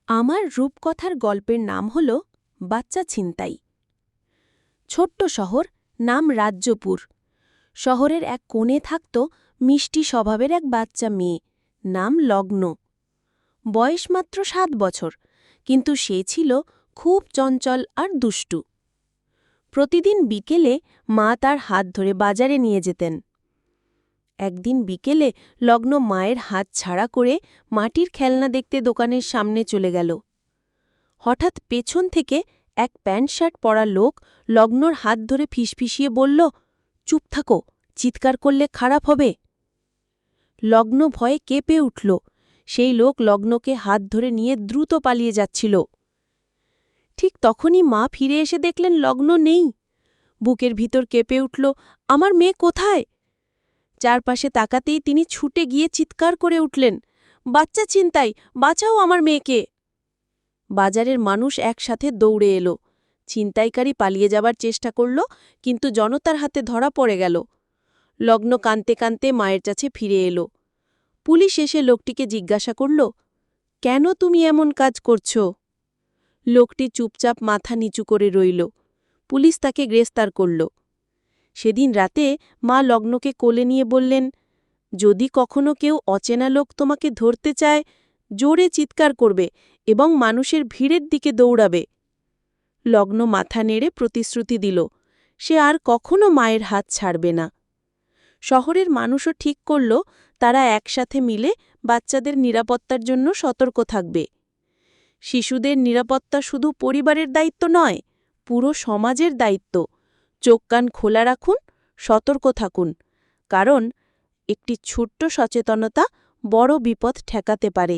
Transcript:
আমার রূপকথার গল্পের নাম হল বাচ্চা ছিনতাই। ছোট্ট শহর, নাম রাজ্যপুর। শহরের এক কোণে থাকত মিষ্টি স্বভাবের এক বাচ্চা মেয়ে, নাম লগ্ন। বয়স মাত্র 7 বছর, কিন্তু সে ছিল খুব চঞ্চল আর দুষ্টু। প্রতিদিন বিকেলে মা তার হাত ধরে বাজারে নিয়ে যেতেন। একদিন বিকেলে লগ্ন মায়ের হাত ছাড়া করে মাটির খেলনা দেখতে দোকানের সামনে চলে গেল। হঠাৎ পেছন থেকে এক প্যান্ট শার্ট পরা লোক লগ্নর হাত ধরে ফিসফিসিয়ে বলল, চুপ থাকো, চিৎকার করলে খারাপ হবে। লগ্ন ভয়ে কেঁপে উঠল। সেই লোক লগ্নকে হাত ধরে নিয়ে দ্রুত পালিয়ে যাচ্ছিল। ঠিক তখনই মা ফিরে এসে দেখলেন লগ্ন নেই। বুকের ভিতর কেঁপে উঠল, আমার মেয়ে কোথায়? চারপাশে তাকাতেই তিনি ছুটে গিয়ে চিৎকার করে উঠলেন, বাচ্চা ছিনতাই, বাঁচাও আমার মেয়েকে। বাজারের মানুষ একসাথে দৌড়ে এলো। ছিনতাইকারী পালিয়ে যাবার চেষ্টা করল, কিন্তু জনতার হাতে ধরা পড়ে গেল। লগ্ন কাঁদতে কাঁদতে মায়ের কাছে ফিরে এলো। পুলিশ এসে লোকটিকে জিজ্ঞাসা করল, কেন তুমি এমন কাজ করছ? লোকটি চুপচাপ মাথা নিচু করে রইল। পুলিশ তাকে গ্রেফতার করল। সেদিন রাতে মা লগ্নকে কোলে নিয়ে বললেন, যদি কখনো কেউ অচেনা লোক তোমাকে ধরতে চায়, জোরে চিৎকার করবে এবং মানুষের ভিড়ের দিকে দৌড়াবে। লগ্ন মাথা নেড়ে প্রতিশ্রুতি দিল, সে আর কখনো মায়ের হাত ছাড়বে না। শহরের মানুষও ঠিক করল, তারা একসাথে মিলে বাচ্চাদের নিরাপত্তার জন্য সতর্ক থাকবে। শিশুদের নিরাপত্তা শুধু পরিবারের দায়িত্ব নয়, পুরো সমাজের দায়িত্ব। চোখ কান খোলা রাখুন, সতর্ক থাকুন, কারণ একটি ছোট্ট সচেতনতা বড় বিপদ ঠেকাতে পারে।